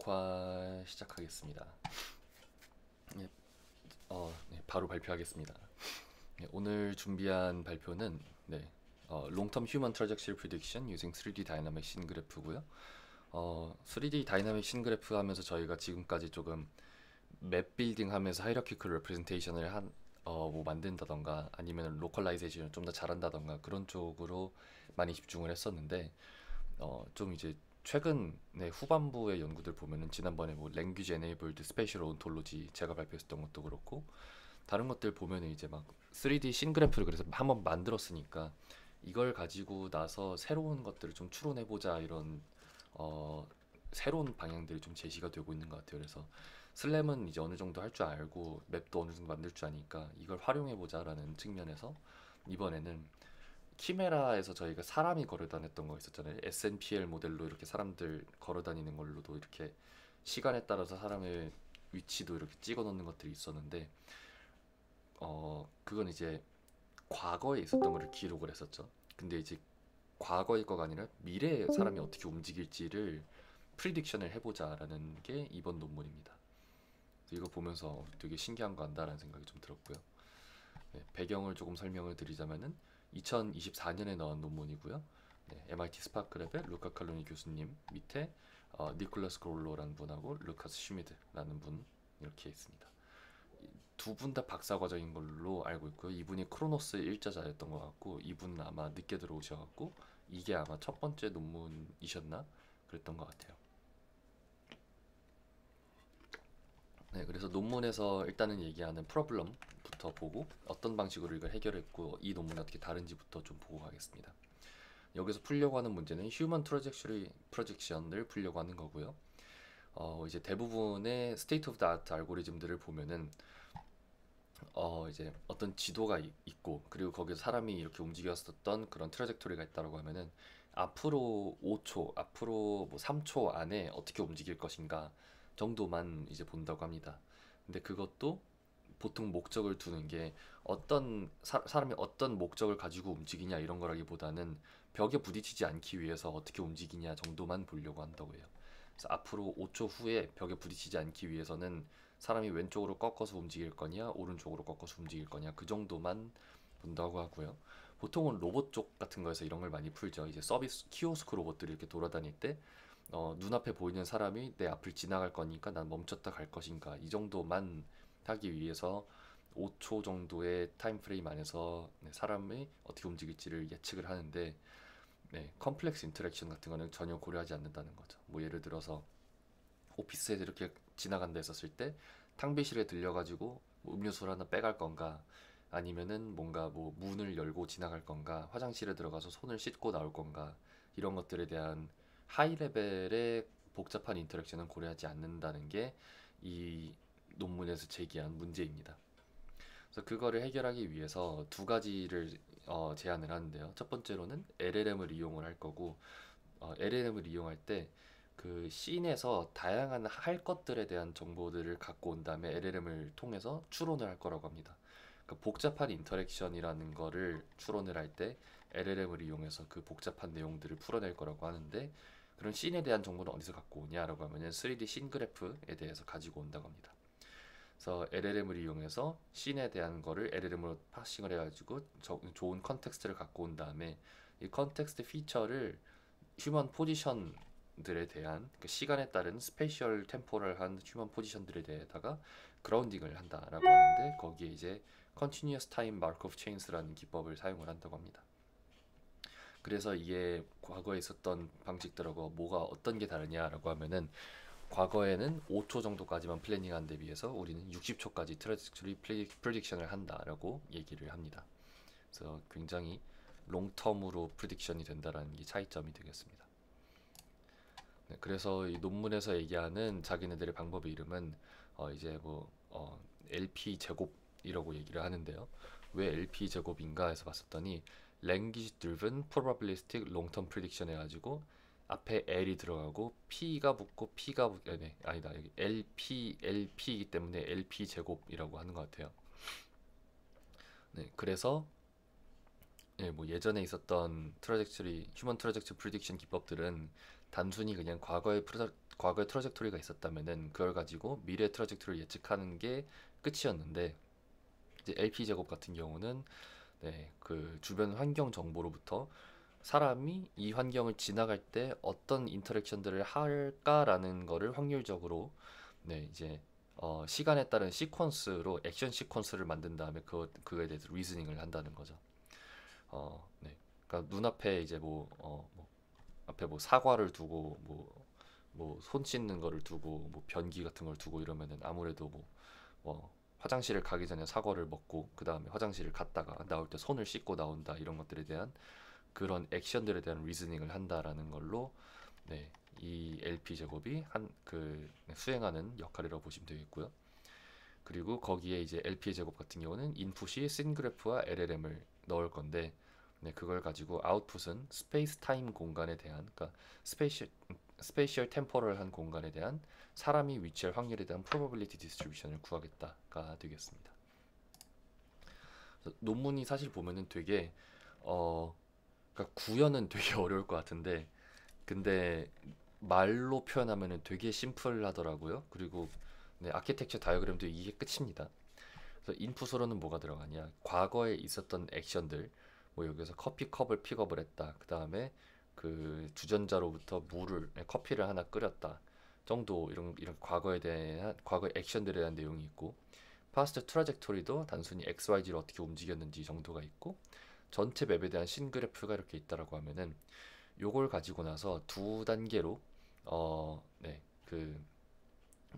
녹화 시작하겠습니다. 네, 바로 발표하겠습니다. 네, 오늘 준비한 발표는 Long-Term Human Trajectory Prediction using 3D Dynamic Scene Graph고요. 3D Dynamic Scene Graph 하면서 저희가 지금까지 조금 맵 빌딩 하면서 하이라키컬 레프레젠테이션을 뭐 만든다던가 아니면 로컬라이제이션을 좀 더 잘한다던가 그런 쪽으로 많이 집중을 했었는데 좀 이제 최근에 후반부의 연구들 보면은 지난번에 뭐 Language Enabled Spatial Ontology 제가 발표했던 것도 그렇고 다른 것들 보면은 이제 막 3D 씬그래프를 그래서 한번 만들었으니까 이걸 가지고 나서 새로운 것들을 좀 추론해보자 이런 어, 새로운 방향들이 좀 제시가 되고 있는 것 같아요. 그래서 슬램은 이제 어느 정도 할 줄 알고 맵도 어느 정도 만들 줄 아니까 이걸 활용해보자라는 측면에서 이번에는 키메라에서 저희가 사람이 걸어 다녔던 거 있었잖아요. SNPL 모델로 이렇게 사람들 걸어 다니는 걸로도 이렇게 시간에 따라서 사람의 위치도 이렇게 찍어 놓는 것들이 있었는데 그건 이제 과거에 있었던 거를 기록을 했었죠. 근데 이제 과거의 거가 아니라 미래에 사람이 어떻게 움직일지를 프리딕션을 해보자라는 게 이번 논문입니다. 이거 보면서 되게 신기한 거 한다라는 생각이 좀 들었고요. 네, 배경을 조금 설명을 드리자면은 2024년에 나온 논문이고요. 네, MIT 스파크랩의 루카 칼로니 교수님 밑에 니콜라스 그롤로라는 분하고 루카스 슈미드라는 분 이렇게 있습니다. 두 분 다 박사 과정인 걸로 알고 있고요. 이분이 크로노스 일자자였던 것 같고 이분은 아마 늦게 들어오셔갖고 이게 아마 첫 번째 논문이셨나 그랬던 것 같아요. 네, 그래서 논문에서 일단은 얘기하는 프로블럼부터 보고 어떤 방식으로 이걸 해결했고 이 논문이 어떻게 다른지부터 좀 보고 가겠습니다. 여기서 풀려고 하는 문제는 휴먼 트래젝토리 프로젝션을 풀려고 하는 거고요. 이제 대부분의 스테이트 오브 더 아트 알고리즘들을 보면은 이제 어떤 지도가 있고 그리고 거기서 사람이 이렇게 움직였었던 그런 트래젝토리가 있다라고 하면은 앞으로 5초, 앞으로 뭐 3초 안에 어떻게 움직일 것인가 정도만 이제 본다고 합니다. 근데 그것도 보통 목적을 두는 게 어떤 사람이 어떤 목적을 가지고 움직이냐 이런 거라기보다는 벽에 부딪히지 않기 위해서 어떻게 움직이냐 정도만 보려고 한다고 해요. 그래서 앞으로 5초 후에 벽에 부딪히지 않기 위해서는 사람이 왼쪽으로 꺾어서 움직일 거냐 오른쪽으로 꺾어서 움직일 거냐 그 정도만 본다고 하고요. 보통은 로봇 쪽 같은 거에서 이런 걸 많이 풀죠. 이제 서비스 키오스크 로봇들이 이렇게 돌아다닐 때 눈앞에 보이는 사람이 내 앞을 지나갈 거니까 난 멈췄다 갈 것인가 이 정도만 하기 위해서 5초 정도의 타임 프레임 안에서 사람이 어떻게 움직일지를 예측을 하는데 컴플렉스 인터랙션 같은 거는 전혀 고려하지 않는다는 거죠. 뭐 예를 들어서 오피스에서 이렇게 지나간다 했었을 때 탕비실에 들려가지고 뭐 음료수를 하나 빼갈 건가 아니면은 뭔가 뭐 문을 열고 지나갈 건가 화장실에 들어가서 손을 씻고 나올 건가 이런 것들에 대한 하이 레벨의 복잡한 인터랙션은 고려하지 않는다는 게 이 논문에서 제기한 문제입니다. 그래서 그거를 해결하기 위해서 두 가지를 제안을 하는데요. 첫 번째로는 LLM을 이용을 할 거고 LLM을 이용할 때 그 씬에서 다양한 할 것들에 대한 정보들을 갖고 온 다음에 LLM을 통해서 추론을 할 거라고 합니다. 그 복잡한 인터랙션이라는 거를 추론을 할 때 LLM을 이용해서 그 복잡한 내용들을 풀어낼 거라고 하는데 그런 씬에 대한 정보는 어디서 갖고 오냐라고 하면은 3D 씬 그래프에 대해서 가지고 온다고 합니다. 그래서 LLM을 이용해서 씬에 대한 거를 LLM으로 파싱을 해가지고 좋은 컨텍스트를 갖고 온 다음에 이 컨텍스트 피처를 휴먼 포지션들에 대한 그 시간에 따른 스페셜 템포럴한 휴먼 포지션들에 대해다가 그라운딩을 한다라고 하는데 거기에 이제 Continuous Time Markov Chains라는 기법을 사용을 한다고 합니다. 그래서 이게 과거에 있었던 방식들하고 뭐가 어떤 게 다르냐라고 하면은 과거에는 5초 정도까지만 플래닝한 데 비해서 우리는 60초까지 트래젝토리 프리딕션을 한다라고 얘기를 합니다. 그래서 굉장히 롱텀으로 프리딕션이 된다라는 게 차이점이 되겠습니다. 네, 그래서 이 논문에서 얘기하는 자기네들의 방법의 이름은 이제 뭐 LP 제곱이라고 얘기를 하는데요. 왜 LP 제곱인가 해서 봤었더니 Language Driven Probabilistic Long-Term Prediction 해가지고 앞에 L이 들어가고 P가 붙고 P가 네, 아니다 여기 LP이기 때문에 LP 제곱이라고 하는 것 같아요. 네, 그래서 뭐 예전에 있었던 휴먼 트래젝토리 프리딕션 기법들은 단순히 그냥 과거의 트러젝토리가 있었다면은 그걸 가지고 미래 트러젝토리를 예측하는 게 끝이었는데, 이제 LP 제곱 같은 경우는 그 주변 환경 정보로부터 사람이 이 환경을 지나갈 때 어떤 인터랙션들을 할까라는 거를 확률적으로 이제 시간에 따른 시퀀스로 액션 시퀀스를 만든 다음에 그거에 대해서 리즈닝을 한다는 거죠. 그러니까 눈앞에 이제 뭐 앞에 뭐 사과를 두고 뭐 손 씻는 거를 두고 뭐 변기 같은 걸 두고 이러면은 아무래도 뭐 화장실을 가기 전에 사과를 먹고 그 다음에 화장실을 갔다가 나올 때 손을 씻고 나온다, 이런 것들에 대한 그런 액션들에 대한 리즈닝을 한다라는 걸로 이 LP 제곱이 수행하는 역할이라고 보시면 되겠고요. 그리고 거기에 이제 LP의 제곱 같은 경우는 인풋이 씬그래프와 LLM을 넣을 건데, 그걸 가지고 아웃풋은 스페이스 타임 공간에 대한, 그러니까 스페이셜 템포럴한 공간에 대한 사람이 위치할 확률에 대한 probability distribution을 구하겠다가 되겠습니다. 논문이 사실 보면은 되게 그러니까 구현은 되게 어려울 것 같은데, 근데 말로 표현하면은 되게 심플하더라고요. 그리고 아키텍처 다이어그램도 이게 끝입니다. 그래서 인풋으로는 뭐가 들어가냐? 과거에 있었던 액션들, 뭐 여기서 커피컵을 픽업을 했다. 그 다음에 그 주전자로부터 커피를 하나 끓였다. 정도 이런 과거에 대한 과거의 액션들에 대한 내용이 있고, 파스트 트라젝토리도 단순히 XYZ로 어떻게 움직였는지 정도가 있고, 전체 맵에 대한 신그래프가 이렇게 있다라고 하면은 요걸 가지고 나서 두 단계로 그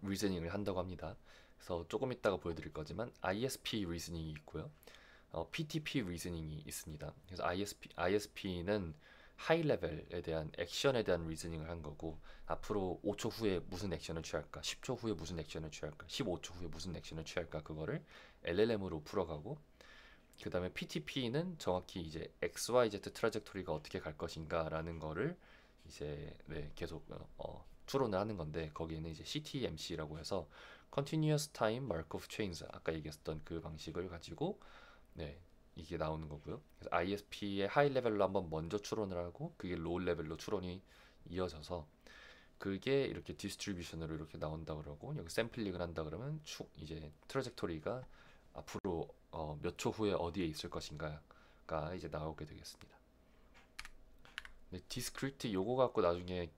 리즈닝을 한다고 합니다. 그래서 조금 이따가 보여드릴 거지만 ISP 리즈닝이 있고요. PTP 리즈닝이 있습니다. 그래서 ISP는 하이 레벨에 대한 액션에 대한 리즈닝을 한 거고, 앞으로 5초 후에 무슨 액션을 취할까, 10초 후에 무슨 액션을 취할까, 15초 후에 무슨 액션을 취할까, 그거를 LLM으로 풀어가고, 그 다음에 PTP는 정확히 이제 XYZ 트라젝토리가 어떻게 갈 것인가라는 거를 이제 계속 추론을 하는 건데, 거기에는 이제 CTMC라고 해서 Continuous Time Markov Chains, 아까 얘기했던 그 방식을 가지고 이게 나오는 거고요. 그래서 ISP의 하이 레벨로 한번 먼저 추론을 하고 그게 로우 레벨로 추론이 이어져서 그게 이렇게 디스트리뷰션으로 이렇게 나온다 그러고, 여기 샘플링을 한다 그러면 이제 트라젝토리가 앞으로 몇 초 후에 어디에 있을 것인가가 이제 나오게 되겠습니다. 디스크리트 요거 갖고 나중에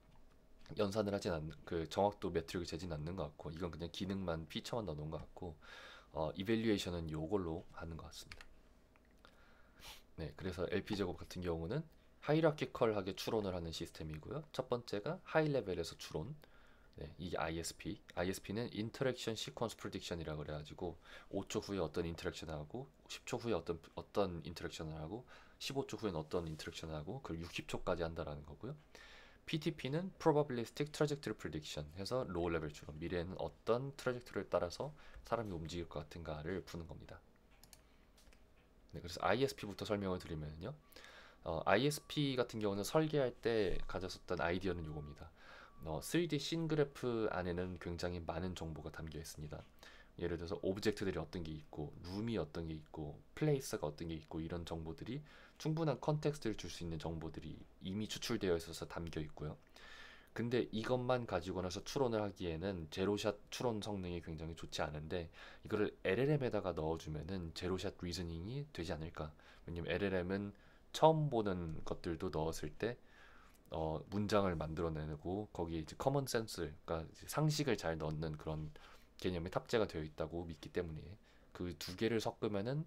연산을 하진 않는, 그 정확도 매트릭을 재진 않는 것 같고, 이건 그냥 기능만 피처만 넣어놓은 것 같고, 이밸류에이션은 요걸로 하는 것 같습니다. 그래서 LP 제곱 같은 경우는 하이라키컬하게 추론을 하는 시스템이고요. 첫 번째가 하이 레벨에서 추론, 이게 ISP. ISP는 인터랙션 시퀀스 프리딕션이라고 그래가지고 5초 후에 어떤 인터랙션을 하고, 10초 후에 어떤 인터랙션을 하고, 15초 후엔 어떤 인터랙션을 하고, 그걸 60초까지 한다라는 거고요. PTP는 Probabilistic Trajectory Prediction 해서 로우 레벨 추론, 미래에는 어떤 트래젝토리를 따라서 사람이 움직일 것 같은가를 푸는 겁니다. 그래서 ISP부터 설명을 드리면요. ISP 같은 경우는 설계할 때 가졌었던 아이디어는 요겁니다. 3D 씬 그래프 안에는 굉장히 많은 정보가 담겨 있습니다. 예를 들어서 오브젝트들이 어떤 게 있고, 룸이 어떤 게 있고, 플레이스가 어떤 게 있고, 이런 정보들이 충분한 컨텍스트를 줄 수 있는 정보들이 이미 추출되어 있어서 담겨 있고요. 근데 이것만 가지고 나서 추론을 하기에는 제로샷 추론 성능이 굉장히 좋지 않은데, 이거를 LLM에다가 넣어주면은 제로샷 리즈닝이 되지 않을까. 왜냐면 LLM은 처음 보는 것들도 넣었을 때 문장을 만들어내고, 거기에 이제 커먼 센스, 그러니까 이제 상식을 잘 넣는 그런 개념이 탑재가 되어 있다고 믿기 때문에, 그 두 개를 섞으면은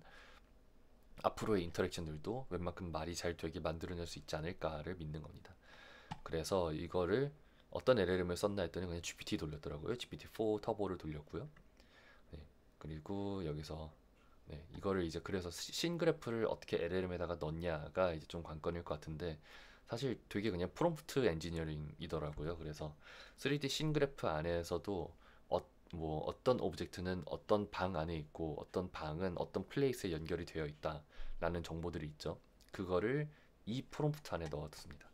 앞으로의 인터랙션들도 웬만큼 말이 잘 되게 만들어낼 수 있지 않을까를 믿는 겁니다. 그래서 이거를 어떤 LLM을 썼나 했더니 그냥 GPT 돌렸더라고요. GPT-4 터보를 돌렸고요. 그리고 여기서 이거를 이제 그래서 씬그래프를 어떻게 LLM에다가 넣냐가 이제 좀 관건일 것 같은데, 사실 되게 그냥 프롬프트 엔지니어링이더라고요. 그래서 3D 씬그래프 안에서도 뭐 어떤 오브젝트는 어떤 방 안에 있고, 어떤 방은 어떤 플레이스에 연결이 되어 있다라는 정보들이 있죠. 그거를 이 프롬프트 안에 넣었습니다.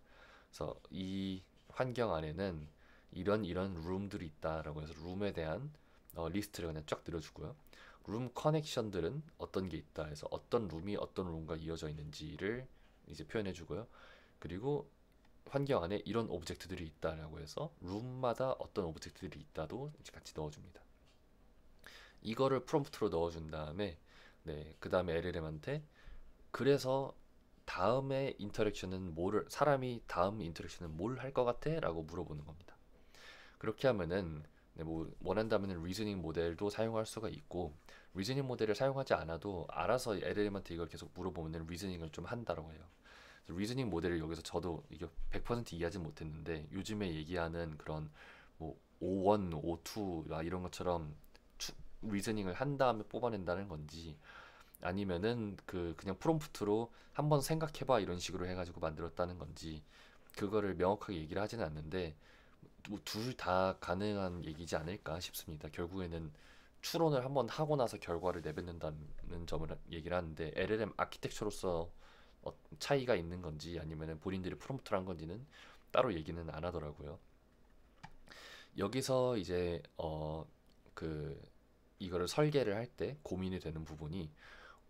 그래서 이 환경 안에는 이런 룸들이 있다라고 해서 룸에 대한 리스트를 그냥 쫙 들어주고요. 룸 커넥션들은 어떤 게 있다 해서 어떤 룸이 어떤 룸과 이어져 있는지를 이제 표현해 주고요. 그리고 환경 안에 이런 오브젝트들이 있다라고 해서 룸마다 어떤 오브젝트들이 있다도 이제 같이 넣어줍니다. 이거를 프롬프트로 넣어준 다음에 그 다음에 LLM한테 그래서 다음에 인터랙션은 뭐를 사람이 다음 인터랙션은 뭘 할 것 같아? 라고 물어보는 겁니다. 그렇게 하면은 뭐 원한다면은 리즈닝 모델도 사용할 수가 있고 리즈닝 모델을 사용하지 않아도 알아서 LLM한테 이걸 계속 물어보면은 리즈닝을 좀 한다고 해요. 리즈닝 모델을 여기서 저도 이게 100% 이해하지 못했는데 요즘에 얘기하는 그런 뭐 O1, O2 이런 것처럼 리즈닝을 한 다음에 뽑아낸다는 건지 아니면은 그냥 프롬프트로 한번 생각해봐 이런 식으로 해가지고 만들었다는 건지 그거를 명확하게 얘기를 하지는 않는데 뭐 둘 다 가능한 얘기지 않을까 싶습니다. 결국에는 추론을 한번 하고 나서 결과를 내뱉는다는 점을 얘기를 하는데 LLM 아키텍처로서 차이가 있는 건지 아니면은 본인들이 프롬프트를 한 건지는 따로 얘기는 안 하더라고요. 여기서 이제 그 이거를 설계를 할 때 고민이 되는 부분이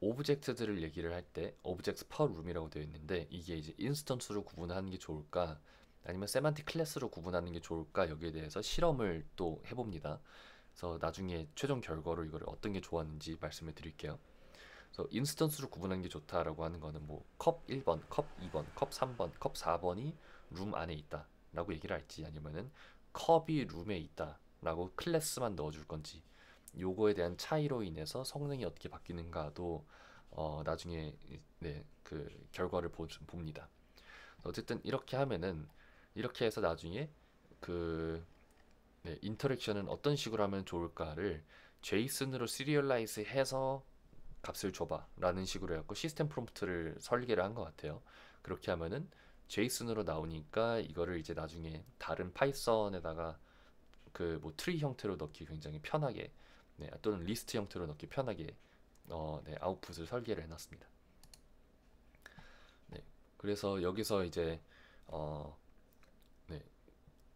오브젝트들을 얘기를 할 때 오브젝트 퍼 룸이라고 되어 있는데 이게 이제 인스턴스로 구분하는 게 좋을까 아니면 세만틱 클래스로 구분하는 게 좋을까 여기에 대해서 실험을 또 해봅니다. 그래서 나중에 최종 결과로 이걸 어떤 게 좋았는지 말씀을 드릴게요. 그래서 인스턴스로 구분하는 게 좋다라고 하는 거는 뭐 컵 1번, 컵 2번, 컵 3번, 컵 4번이 룸 안에 있다 라고 얘기를 할지 아니면은 컵이 룸에 있다 라고 클래스만 넣어줄 건지 요거에 대한 차이로 인해서 성능이 어떻게 바뀌는가도 나중에 그 결과를 봅니다. 어쨌든 이렇게 하면은 이렇게 해서 나중에 그 인터랙션은 어떤 식으로 하면 좋을까를 제이슨으로 시리얼라이즈 해서 값을 줘봐 라는 식으로 해갖고 시스템 프롬프트를 설계를 한 것 같아요. 그렇게 하면은 제이슨으로 나오니까 이거를 이제 나중에 다른 파이썬에다가 그 뭐 트리 형태로 넣기 굉장히 편하게 또는 리스트 형태로 넣기 편하게 아웃풋을 설계를 해놨습니다. 그래서 여기서 이제 어, 네,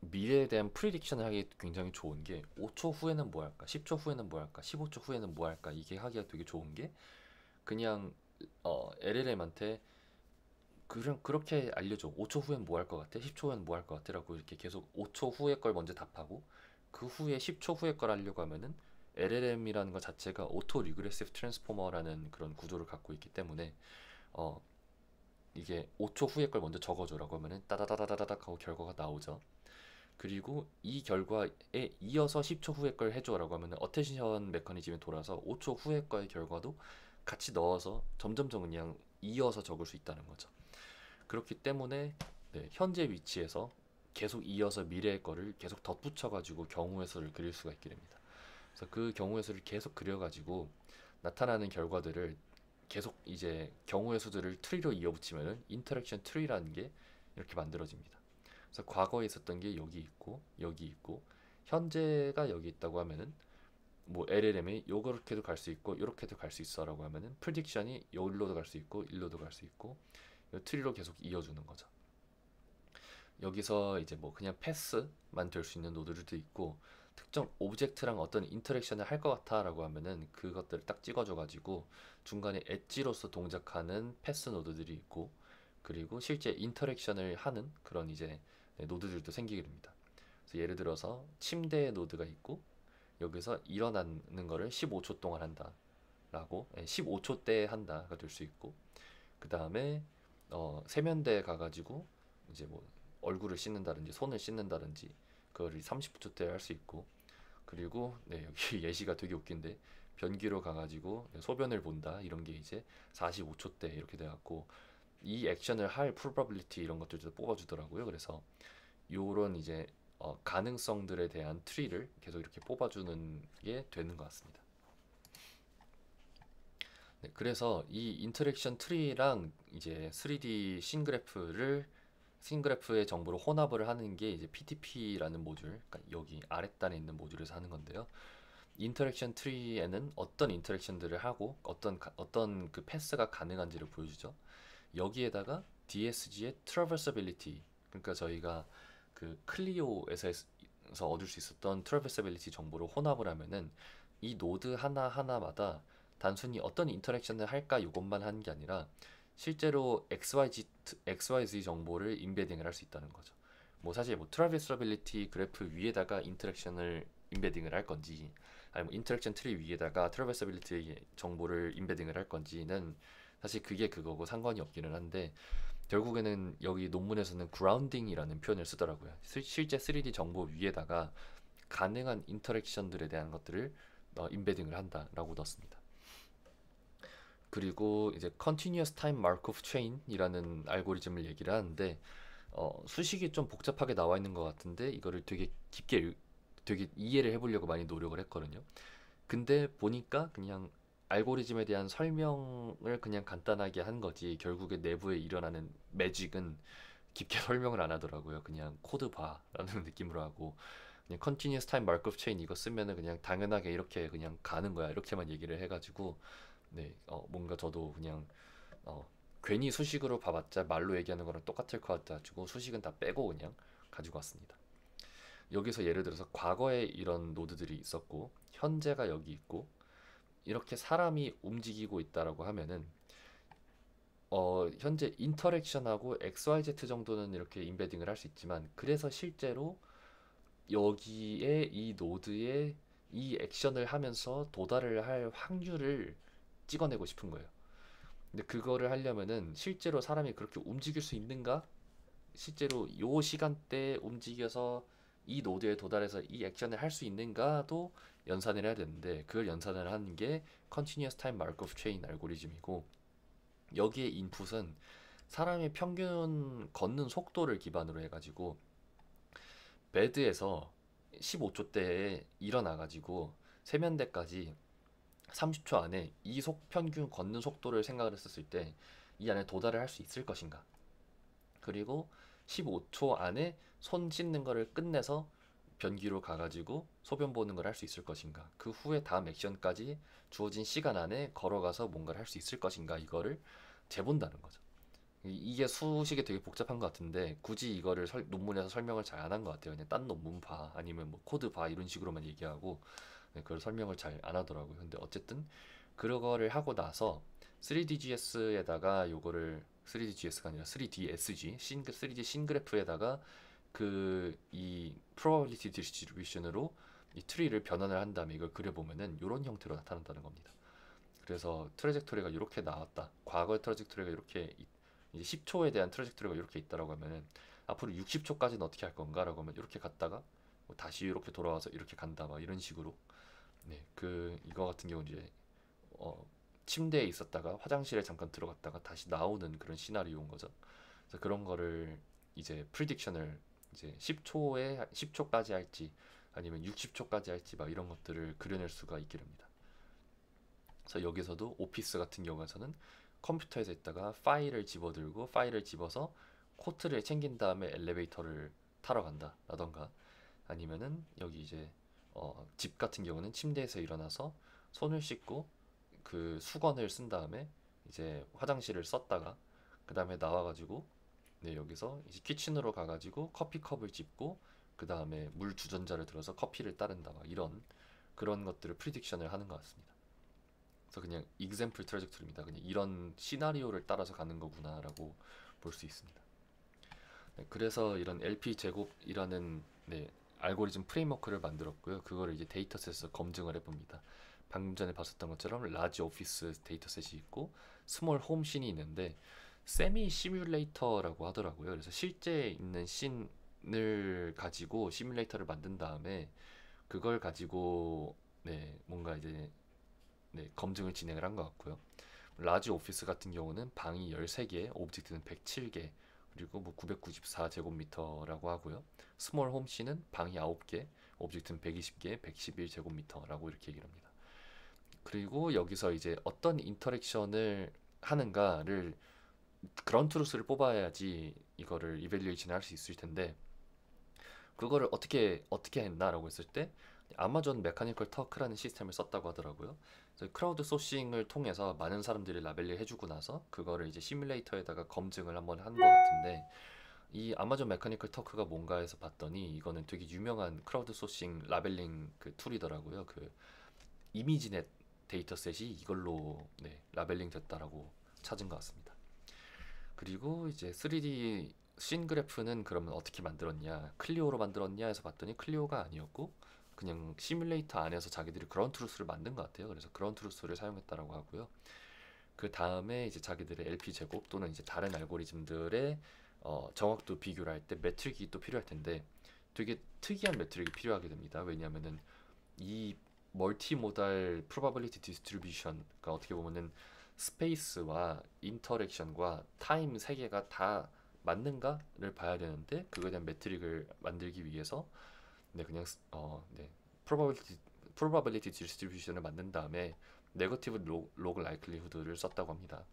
미래에 대한 프리딕션을 하기 굉장히 좋은 게 5초 후에는 뭐 할까, 10초 후에는 뭐 할까, 15초 후에는 뭐 할까 이게 하기가 되게 좋은 게 그냥 LLM한테 그냥 그렇게 알려줘. 5초 후엔 뭐 할 것 같아? 10초 후엔 뭐 할 것 같아? 라고 이렇게 계속 5초 후에 걸 먼저 답하고 그 후에 10초 후에 걸 하려고 하면은 LLM이라는 것 자체가 오토 리그레시브 트랜스포머라는 그런 구조를 갖고 있기 때문에 어 이게 5초 후에 걸 먼저 적어줘라고 하면은 따다다다다닥 하고 결과가 나오죠. 그리고 이 결과에 이어서 10초 후에 걸 해줘라고 하면은 어텐션 메커니즘이 돌아서 5초 후에 거의 결과도 같이 넣어서 점점점 그냥 이어서 적을 수 있다는 거죠. 그렇기 때문에 현재 위치에서 계속 이어서 미래의 거를 계속 덧붙여가지고 경우의 수를 그릴 수가 있게 됩니다. 그래서 그 경우의 수를 계속 그려가지고 나타나는 결과들을 계속 이제 경우의 수들을 트리로 이어붙이면은 인터랙션 트리라는 게 이렇게 만들어집니다. 그래서 과거에 있었던 게 여기 있고 현재가 여기 있다고 하면은 뭐 LLM이 요렇게도 갈 수 있고 요렇게도 갈 수 있어라고 하면은 프리딕션이 여기로도 갈 수 있고 일로도 갈 수 있고 요 트리로 계속 이어주는 거죠. 여기서 이제 뭐 그냥 패스만 될 수 있는 노드들도 있고 특정 오브젝트랑 어떤 인터랙션을 할 것 같아라고 하면은 그것들을 딱 찍어줘가지고 중간에 엣지로서 동작하는 패스 노드들이 있고 그리고 실제 인터랙션을 하는 그런 이제 노드들도 생기게 됩니다. 그래서 예를 들어서 침대 노드가 있고 여기서 일어나는 거를 15초 동안 한다라고 15초 때 한다가 될 수 있고 그 다음에 세면대에 가가지고 이제 뭐 얼굴을 씻는다든지 손을 씻는다든지 그거를 30초 때 할 수 있고 그리고 여기 예시가 되게 웃긴데 변기로 가가지고 소변을 본다 이런 게 이제 45초 때 이렇게 돼갖고 이 액션을 할 probability 이런 것들도 뽑아주더라고요. 그래서 요런 이제 가능성들에 대한 트리를 계속 이렇게 뽑아주는 게 되는 것 같습니다. 그래서 이 인터랙션 트리랑 이제 3D 싱그래프의 정보를 혼합을 하는 게 이제 PTP라는 모듈, 그러니까 여기 아랫단에 있는 모듈에서 하는 건데요. 인터랙션 트리에는 어떤 인터랙션들을 하고 어떤 그 패스가 가능한지를 보여주죠. 여기에다가 DSG의 traversability, 그러니까 저희가 그 클리오에서 얻을 수 있었던 traversability 정보를 혼합을 하면은 이 노드 하나 하나마다 단순히 어떤 인터랙션을 할까 이것만 하는 게 아니라 실제로 XYZ 정보를 임베딩을 할 수 있다는 거죠. 뭐 사실 뭐 트래버서빌리티 그래프 위에다가 인터랙션을 임베딩을 할 건지, 아니면 뭐 인터랙션 트리 위에다가 트래버서빌리티 정보를 임베딩을 할 건지는 사실 그게 그거고 상관이 없기는 한데, 결국에는 여기 논문에서는 그라운딩이라는 표현을 쓰더라고요. 실제 3D 정보 위에다가 가능한 인터랙션들에 대한 것들을 임베딩을 한다라고 넣었습니다. 그리고 이제 Continuous Time Markov Chain이라는 알고리즘을 얘기를 하는데, 수식이 좀 복잡하게 나와 있는 것 같은데 이거를 되게 깊게 되게 이해를 해보려고 많이 노력을 했거든요. 근데 보니까 그냥 알고리즘에 대한 설명을 그냥 간단하게 한 거지, 결국에 내부에 일어나는 매직은 깊게 설명을 안 하더라고요. 그냥 코드 봐라는 느낌으로 하고, 그냥 Continuous Time Markov Chain 이거 쓰면은 그냥 당연하게 이렇게 그냥 가는 거야, 이렇게만 얘기를 해가지고, 네, 뭔가 저도 그냥 어, 괜히 수식으로 봐봤자 말로 얘기하는 거랑 똑같을 것 같아가지고 수식은 다 빼고 그냥 가지고 왔습니다. 여기서 예를 들어서 과거에 이런 노드들이 있었고 현재가 여기 있고 이렇게 사람이 움직이고 있다라고 하면은, 현재 인터랙션하고 XYZ 정도는 이렇게 임베딩을 할 수 있지만, 그래서 실제로 여기에 이 노드에 이 액션을 하면서 도달을 할 확률을 찍어내고 싶은 거예요. 근데 그거를 하려면은 실제로 사람이 그렇게 움직일 수 있는가? 실제로 요 시간대에 움직여서 이 노드에 도달해서 이 액션을 할 수 있는가도 연산을 해야 되는데, 그걸 연산을 하는 게 Continuous Time Markov Chain 알고리즘이고, 여기에 인풋은 사람의 평균 걷는 속도를 기반으로 해가지고 베드에서 15초대에 일어나가지고 세면대까지 30초 안에 이 평균 걷는 속도를 생각을 했었을 때 이 안에 도달을 할 수 있을 것인가, 그리고 15초 안에 손 씻는 거를 끝내서 변기로 가가지고 소변 보는 걸 할 수 있을 것인가, 그 후에 다음 액션까지 주어진 시간 안에 걸어가서 뭔가를 할 수 있을 것인가, 이거를 재본다는 거죠. 이게 수식이 되게 복잡한 것 같은데 굳이 이거를 논문에서 설명을 잘 안 한 것 같아요. 그냥 딴 논문 봐 아니면 뭐 코드 봐 이런 식으로만 얘기하고, 네, 그걸 설명을 잘 안 하더라고요. 근데 어쨌든 그거를 하고 나서 3DGS에다가 요거를, 3DGS가 아니라 3DSG 3D 씬그래프에다가 그 이 probability distribution으로 이 트리를 변환을 한 다음에 이걸 그려보면은 이런 형태로 나타난다는 겁니다. 그래서 트레젝토리가 이렇게 나왔다, 과거의 트레젝토리가 이렇게 이제 10초에 대한 트레젝토리가 이렇게 있다라고 하면은 앞으로 60초까지는 어떻게 할 건가라고 하면 이렇게 갔다가 뭐 다시 이렇게 돌아와서 이렇게 간다 막 이런 식으로. 네, 이거 같은 경우 이제 어, 침대에 있었다가 화장실에 잠깐 들어갔다가 다시 나오는 그런 시나리오인 거죠. 그래서 그런 거를 이제 프리딕션을 이제 10초까지 할지 아니면 60초까지 할지 막 이런 것들을 그려낼 수가 있게 됩니다. 그래서 여기서도 오피스 같은 경우에서는 컴퓨터에서 있다가 파일을 집어들고 파일을 집어서 코트를 챙긴 다음에 엘리베이터를 타러 간다 라던가, 아니면은 여기 이제 집 같은 경우는 침대에서 일어나서 손을 씻고 그 수건을 쓴 다음에 이제 화장실을 썼다가 그 다음에 나와가지고, 네, 여기서 이제 키친으로 가가지고 커피컵을 집고 그 다음에 물 주전자를 들어서 커피를 따른다 막 이런 그런 것들을 프리딕션을 하는 것 같습니다. 그래서 그냥 example 트래젝토리입니다. 그냥 이런 시나리오를 따라서 가는 거구나라고 볼 수 있습니다. 네, 그래서 이런 LP 제곱이라는, 네, 알고리즘 프레임워크를 만들었고요. 그거를 이제 데이터셋에서 검증을 해봅니다. 방금 전에 봤었던 것처럼 라지 오피스 데이터셋이 있고 스몰 홈 씬이 있는데 세미 시뮬레이터라고 하더라고요. 그래서 실제 있는 씬을 가지고 시뮬레이터를 만든 다음에 그걸 가지고, 네, 뭔가 이제, 네, 검증을 진행을 한 것 같고요. 라지 오피스 같은 경우는 방이 13개, 오브젝트는 107개, 그리고 뭐 994제곱미터라고 하고요. 스몰 홈씨는 방이 9개, 오브젝트는 120개, 111제곱미터라고 이렇게 얘기를 합니다. 그리고 여기서 이제 어떤 인터랙션을 하는가를 그런 트루스를 뽑아야지 이거를 이벨리에이션을 할 수 있을 텐데, 그거를 어떻게 했나라고 했을 때 아마존 메카니컬 터크라는 시스템을 썼다고 하더라고요. 그래서 크라우드 소싱을 통해서 많은 사람들이 라벨링 해주고 나서 그거를 이제 시뮬레이터에다가 검증을 한번 한 것 같은데, 이 아마존 메카니컬 터크가 뭔가 해서 봤더니 이거는 되게 유명한 크라우드 소싱 라벨링 그 툴이더라고요. 그 이미지넷 데이터셋이 이걸로, 네, 라벨링 됐다라고 찾은 것 같습니다. 그리고 이제 3D 씬 그래프는 그러면 어떻게 만들었냐? 클리오로 만들었냐 해서 봤더니 클리오가 아니었고 그냥 시뮬레이터 안에서 자기들이 그라운드 트루스를 만든 것 같아요. 그래서 그라운드 트루스를 사용했다라고 하고요. 그 다음에 이제 자기들의 LP 제곱 또는 이제 다른 알고리즘들의 정확도 비교를 할 때 매트릭이 또 필요할 텐데 되게 특이한 매트릭이 필요하게 됩니다. 왜냐하면은 이 멀티모달 프로바빌리티 디스트리뷰션, 그러니까 어떻게 보면은 스페이스와 인터랙션과 타임 세 개가 다 맞는가를 봐야 되는데 그거에 대한 매트릭을 만들기 위해서 네 그냥 프로바빌리티 디스트리뷰션을 만든 다음에 네거티브 로그 라이클리후드를 썼다고 합니다.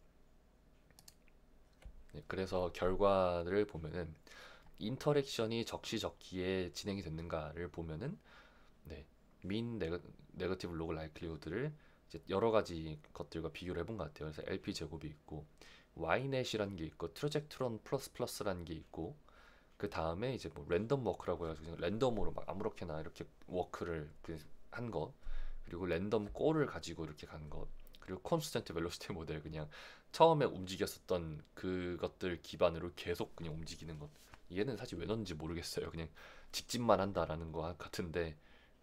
네, 그래서 결과를 보면은 인터랙션이 적시적기에 진행이 됐는가를 보면은 네, 민 네거티브 로그 라이클리후드를 이제 여러 가지 것들과 비교를 해본 것 같아요. 그래서 LP 제곱이 있고 Y넷이라는 게 있고 트라젝트론 플러스 플러스라는 게 있고 그 다음에 이제 뭐 랜덤 워크라고 해가지고 그냥 랜덤으로 막 아무렇게나 이렇게 워크를 한 것, 그리고 랜덤 골을 가지고 이렇게 간 것, 그리고 콘스턴트 벨로시티 모델 그냥 처음에 움직였었던 그것들 기반으로 계속 그냥 움직이는 것. 얘는 사실 왜 넣는지 모르겠어요. 그냥 직진만 한다라는 거 같은데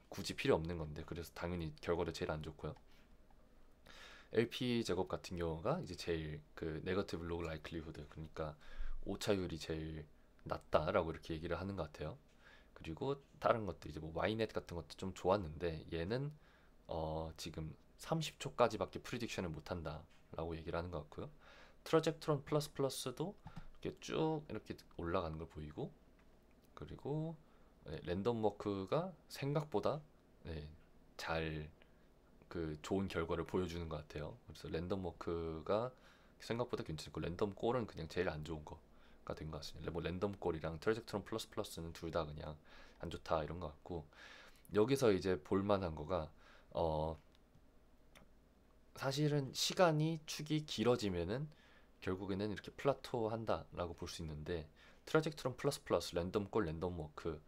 굳이 필요 없는 건데 그래서 당연히 결과도 제일 안 좋고요. LP 제곱 같은 경우가 이제 제일 그 네거티브 로그 라이클리후드, 그러니까 오차율이 제일 낮다라고 이렇게 얘기를 하는 것 같아요. 그리고 다른 것도 이제 뭐 Y넷 같은 것도 좀 좋았는데 얘는 지금 30초까지밖에 프리딕션을 못한다라고 얘기를 하는 것 같고요. 트라젝트론 플러스 플러스도 이렇게 쭉 이렇게 올라가는 걸 보이고, 그리고 랜덤 워크가 생각보다 네, 잘 그 좋은 결과를 보여주는 것 같아요. 그래서 랜덤 워크가 생각보다 괜찮고 랜덤 골은 그냥 제일 안 좋은 거가 된 것 같습니다. 뭐 랜덤 골이랑 트라젝트론 플러스 플러스는 둘 다 그냥 안 좋다 이런 것 같고, 여기서 이제 볼만한 거가 어 사실은 시간이 축이 길어지면은 결국에는 이렇게 플라토 한다라고 볼 수 있는데 트라젝트론 플러스 플러스 랜덤 골 랜덤 워크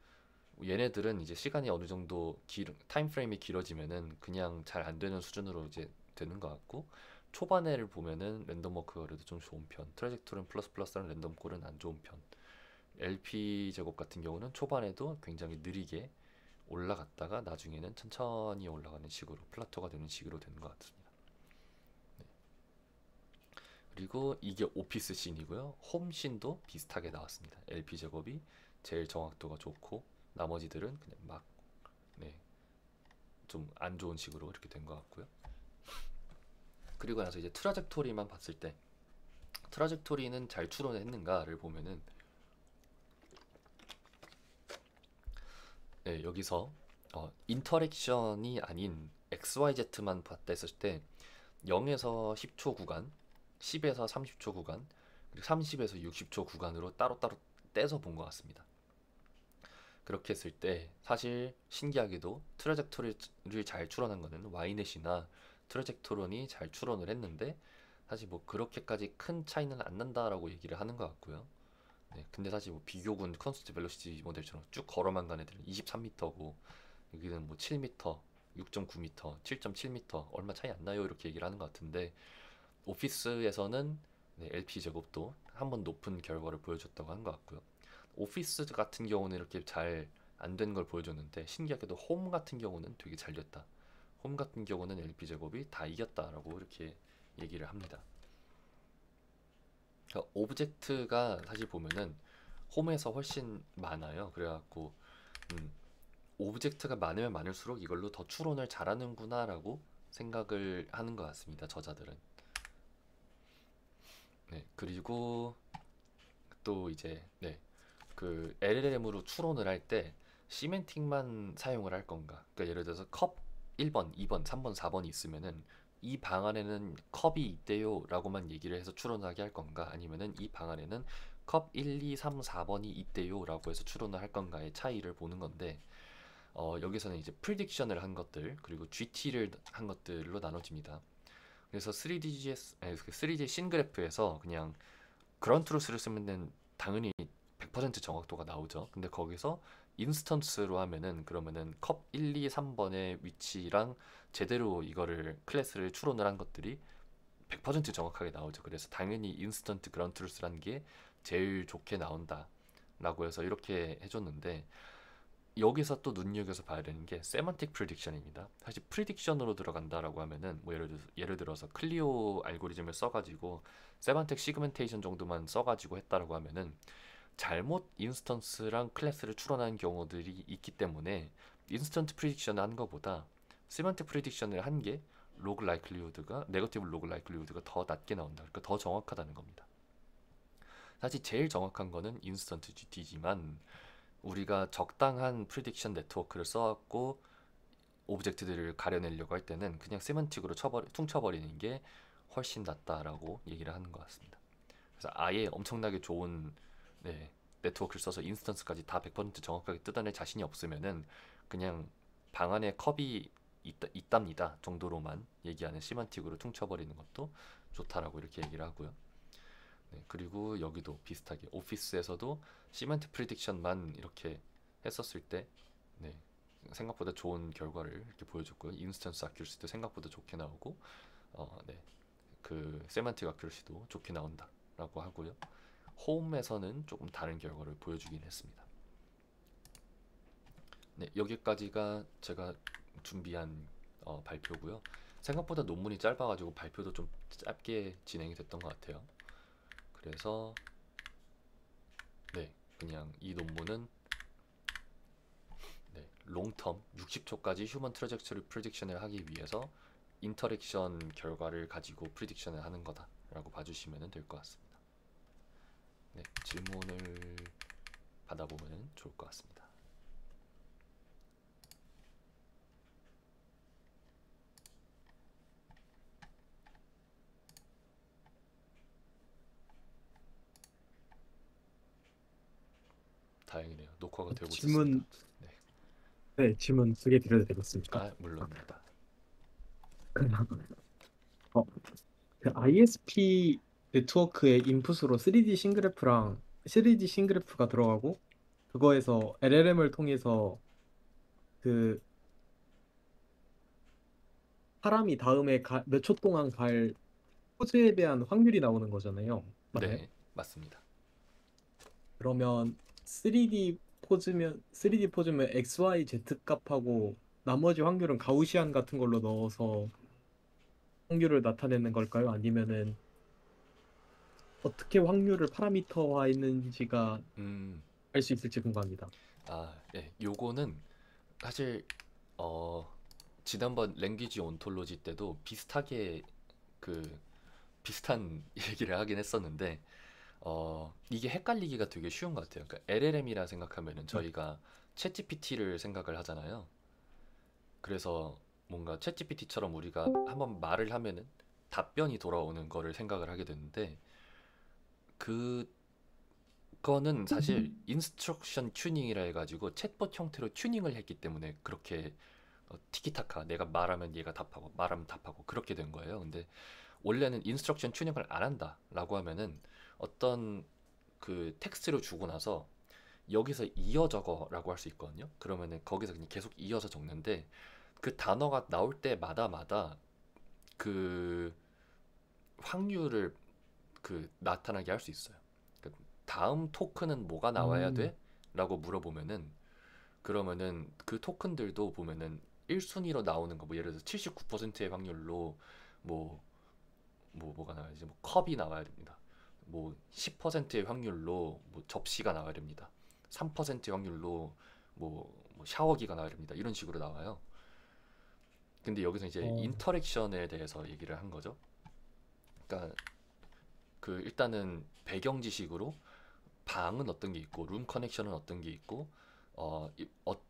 얘네들은 이제 시간이 어느 정도 타임 프레임이 길어지면은 그냥 잘 안 되는 수준으로 이제 되는 것 같고, 초반에를 보면은 랜덤 워크가 그래도 좀 좋은 편, 트라젝토리는 플러스 플러스랑 랜덤 콜은 안 좋은 편, LP 제곱 같은 경우는 초반에도 굉장히 느리게 올라갔다가 나중에는 천천히 올라가는 식으로 플라토가 되는 식으로 되는 것 같습니다. 네. 그리고 이게 오피스 씬이고요. 홈 씬도 비슷하게 나왔습니다. LP 제곱이 제일 정확도가 좋고 나머지들은 그냥 막 네, 좀 안 좋은 식으로 이렇게 된 것 같고요. 그리고 나서 이제 트라젝토리만 봤을 때 트라젝토리는 잘 추론했는가를 보면은 네, 여기서 인터랙션이 아닌 XYZ만 봤다 했을 때 0에서 10초 구간, 10에서 30초 구간, 그리고 30에서 60초 구간으로 따로따로 떼서 본 것 같습니다. 그렇게 했을 때 사실 신기하게도 트라젝토리를 잘 추론한 거는 Y넷이나 트라젝토론이 잘 추론을 했는데 사실 뭐 그렇게까지 큰 차이는 안 난다라고 얘기를 하는 것 같고요. 네, 근데 사실 뭐 비교군 컨스트 벨로시티 모델처럼 쭉 걸어만 간 애들은 23m고 여기는 뭐 7m, 6.9m, 7.7m 얼마 차이 안 나요 이렇게 얘기를 하는 것 같은데 오피스에서는 네, LP 제곱도 한번 높은 결과를 보여줬다고 한 것 같고요. 오피스 같은 경우는 이렇게 잘 안 된 걸 보여줬는데 신기하게도 홈 같은 경우는 되게 잘 됐다. 홈 같은 경우는 LP 제곱이 다 이겼다라고 이렇게 얘기를 합니다. 그러니까 오브젝트가 사실 보면은 홈에서 훨씬 많아요. 그래갖고 음, 오브젝트가 많으면 많을수록 이걸로 더 추론을 잘하는구나라고 생각을 하는 것 같습니다. 저자들은. 네, 그리고 또 이제 네, 그 LLM으로 추론을 할 때 시멘틱만 사용을 할 건가? 그러니까 예를 들어서 컵 1번, 2번, 3번, 4번이 있으면은 이 방안에는 컵이 있대요라고만 얘기를 해서 추론하게 할 건가? 아니면은 이 방안에는 컵 1, 2, 3, 4번이 있대요라고 해서 추론을 할 건가의 차이를 보는 건데 여기서는 이제 프리딕션을 한 것들 그리고 GT를 한 것들로 나눠집니다. 그래서 3DGS, 아니, 3D 씬그래프에서 그냥 그런트루스를 쓰면 당연히 100% 정확도가 나오죠. 근데 거기서 인스턴스로 하면은 그러면은 컵 1, 2, 3번의 위치랑 제대로 이거를 클래스를 추론을 한 것들이 100% 정확하게 나오죠. 그래서 당연히 인스턴트 그라운드 트루스라는 게 제일 좋게 나온다라고 해서 이렇게 해줬는데, 여기서 또 눈여겨서 봐야 되는 게 세만틱 프리딕션입니다. 사실 프리딕션으로 들어간다라고 하면은 뭐 예를 들어서 클리오 알고리즘을 써가지고 세만틱 시그멘테이션 정도만 써가지고 했다라고 하면은 잘못 인스턴스랑 클래스를 추론하는 경우들이 있기 때문에, 인스턴트 프리딕션을 한 것보다 세만틱 프리딕션을 한 게 로그 라이클리후드가 네거티브 로그 라이클리후드가 더 낮게 나온다. 그러니까 더 정확하다는 겁니다. 사실 제일 정확한 거는 인스턴트 GT지만, 우리가 적당한 프리딕션 네트워크를 써갖고 오브젝트들을 가려내려고 할 때는 그냥 세만틱으로 퉁쳐버리는 게 훨씬 낫다라고 얘기를 하는 것 같습니다. 그래서 아예 엄청나게 좋은, 네, 네트워크를 써서 인스턴스까지 다 100% 정확하게 뜯어낼 자신이 없으면은 그냥 방 안에 컵이 있답니다 정도로만 얘기하는 시만틱으로 퉁쳐버리는 것도 좋다라고 이렇게 얘기를 하고요. 네, 그리고 여기도 비슷하게 오피스에서도 시멘트 프리딕션만 이렇게 했었을 때, 네, 생각보다 좋은 결과를 이렇게 보여줬고요. 인스턴스 아큐러시도 생각보다 좋게 나오고, 네, 그 세만틱 아큐러시도 좋게 나온다라고 하고요. 홈에서는 조금 다른 결과를 보여주긴 했습니다. 네, 여기까지가 제가 준비한 발표고요. 생각보다 논문이 짧아가지고 발표도 좀 짧게 진행이 됐던 것 같아요. 그래서 네, 그냥 이 논문은, 네, 롱텀 60초까지 휴먼 트래젝토리 프리딕션을 하기 위해서 인터랙션 결과를 가지고 프리딕션을 하는 거다라고 봐주시면 될 것 같습니다. 네, 질문을 받아보면 좋을 것 같습니다. 다행이네요. 녹화가 되고 있었습니다. 질문, 네, 네, 질문 두 개 드려도 되겠습니까? 물론입니다. 어, 그 ISP 네트워크의 인풋으로 3D 싱그래프랑 3D 싱그래프가 들어가고 그거에서 LLM을 통해서 그 사람이 다음에 몇 초 동안 갈 포즈에 대한 확률이 나오는 거잖아요. 맞나요? 네, 맞습니다. 그러면 3D 포즈면 X, Y, Z 값하고 나머지 확률은 가우시안 같은 걸로 넣어서 확률을 나타내는 걸까요? 아니면은 어떻게 확률을 파라미터화했는지가 음, 알 수 있을지 궁금합니다. 네, 요거는 사실 어, 지난번 랭귀지 온톨로지 때도 비슷하게 그 비슷한 얘기를 하긴 했었는데, 이게 헷갈리기가 되게 쉬운 것 같아요. 그러니까 LLM이라 생각하면은 네. 저희가 챗GPT를 생각을 하잖아요. 그래서 뭔가 챗GPT처럼 우리가 한번 말을 하면은 답변이 돌아오는 거를 생각을 하게 되는데, 그거는 사실 인스트럭션 튜닝이라 해가지고 챗봇 형태로 튜닝을 했기 때문에 그렇게 티키타카 내가 말하면 얘가 답하고 말하면 답하고 그렇게 된 거예요. 근데 원래는 인스트럭션 튜닝을 안 한다라고 하면은 어떤 그 텍스트를 주고 나서 여기서 이어 적어라고 할 수 있거든요. 그러면은 거기서 그냥 계속 이어서 적는데, 그 단어가 나올 때마다마다 그 확률을 나타나게 할 수 있어요. 그 다음 토큰은 뭐가 나와야 음, 돼? 라고 물어보면은, 그러면은 그 토큰들도 보면은 1순위로 나오는 거, 뭐 예를 들어서 79%의 확률로 뭐 뭐가 나와야지, 뭐 컵이 나와야 됩니다. 뭐 10%의 확률로 뭐 접시가 나와야 됩니다. 3%의 확률로 뭐 샤워기가 나와야 됩니다. 이런 식으로 나와요. 근데 여기서 이제 어, 인터랙션에 대해서 얘기를 한 거죠. 그러니까 그 일단은 배경 지식으로 방은 어떤 게 있고 룸 커넥션은 어떤 게 있고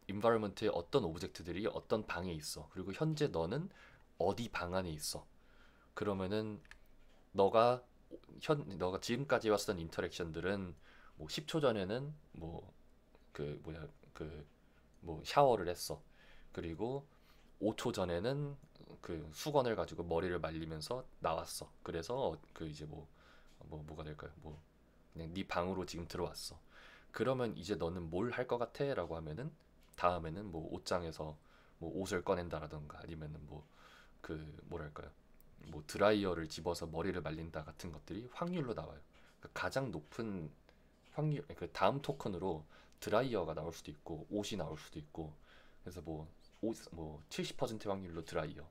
인바이러먼트에 어떤 오브젝트들이 어떤 방에 있어. 그리고 현재 너는 어디 방 안에 있어. 그러면은 너가 너가 지금까지 왔던 인터랙션들은 뭐 10초 전에는 뭐 그 뭐야 그 뭐 샤워를 했어. 그리고 5초 전에는 그 수건을 가지고 머리를 말리면서 나왔어. 그래서 그 이제 뭐가 될까요? 뭐 그냥 네 방으로 지금 들어왔어. 그러면 이제 너는 뭘 할 것 같아? 라고 하면은 다음에는 뭐 옷장에서 뭐 옷을 꺼낸다라던가, 아니면은 뭐 그 뭐랄까요? 뭐 드라이어를 집어서 머리를 말린다 같은 것들이 확률로 나와요. 그러니까 가장 높은 확률, 그 다음 토큰으로 드라이어가 나올 수도 있고 옷이 나올 수도 있고, 그래서 뭐 70%의 확률로 드라이어,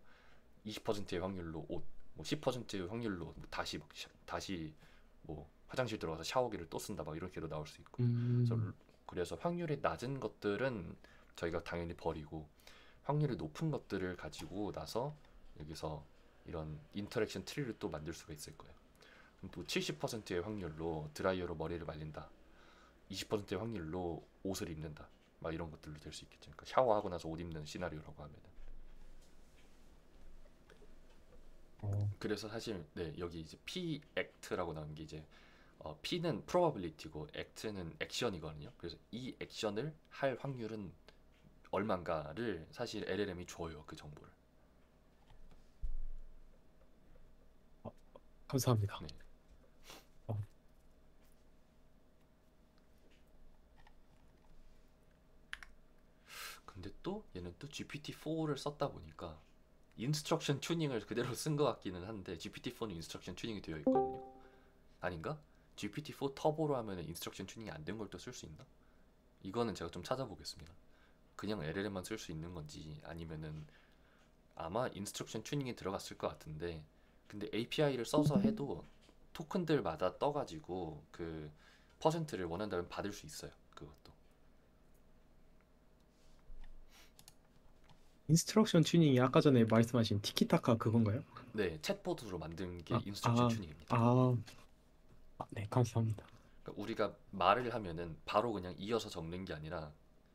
20%의 확률로 옷, 뭐 10%의 확률로 뭐 다시 뭐 화장실 들어가서 샤워기를 또 쓴다 막 이렇게도 나올 수 있고. 그래서, 음, 그래서 확률이 낮은 것들은 저희가 당연히 버리고, 확률이 높은 것들을 가지고 나서 여기서 이런 인터랙션 트리를 또 만들 수가 있을 거예요. 그럼 또 70%의 확률로 드라이어로 머리를 말린다, 20%의 확률로 옷을 입는다, 막 이런 것들로 될 수 있겠죠. 그러니까 샤워하고 나서 옷 입는 시나리오라고 하면은. 어, 그래서 사실 네, 여기 이제 P act라고 나온 게 이제 P는 probability고 act는 액션이거든요. 그래서 이 액션을 할 확률은 얼마인가를 사실 LLM이 줘요, 그 정보를. 감사합니다. 네. 어, 근데 또 얘는 또 GPT-4를 썼다 보니까 인스트럭션 튜닝을 그대로 쓴 것 같기는 한데, GPT-4는 인스트럭션 튜닝이 되어 있거든요. 아닌가? GPT-4 터보로 하면 인스트럭션 튜닝이 안 된 걸 또 쓸 수 있나? 이거는 제가 좀 찾아보겠습니다. 그냥 LLM만 쓸 수 있는 건지 아니면은 아마 인스트럭션 튜닝이 들어갔을 것 같은데, 근데 API를 써서 해도 토큰들마다 떠가지고 그 퍼센트를 원한다면 받을 수 있어요, 그것도. 인스트럭션 튜닝이 아까 전에 말씀하신 티키타카 그건가요? 네, 챗봇으로 만든 게 아, 인스트럭션 아, 튜닝입니다. 아, 네, 감사합니다. 그러니까 우리가 말을 하면은 바로 그냥 이어서 적는 게 아니라,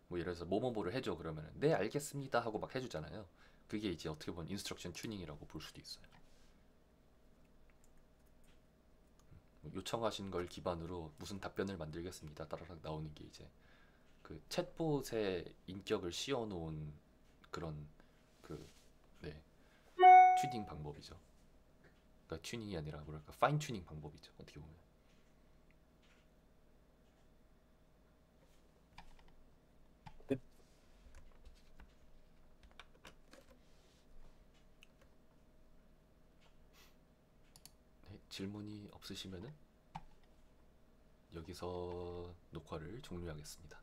뭐 예를 들어서 뭐뭐뭐를 해줘 그러면은 네 알겠습니다 하고 막 해주잖아요. 그게 이제 어떻게 보면 인스트럭션 튜닝이라고 볼 수도 있어요. 뭐 요청하신 걸 기반으로 무슨 답변을 만들겠습니다 따라락 나오는 게 이제 그 챗봇의 인격을 씌워놓은 그런 그 네, 튜닝 방법이죠. 그러니까 튜닝이 아니라 뭐랄까 파인 튜닝 방법이죠, 어떻게 보면. 네, 네, 질문이 없으시면은 여기서 녹화를 종료하겠습니다.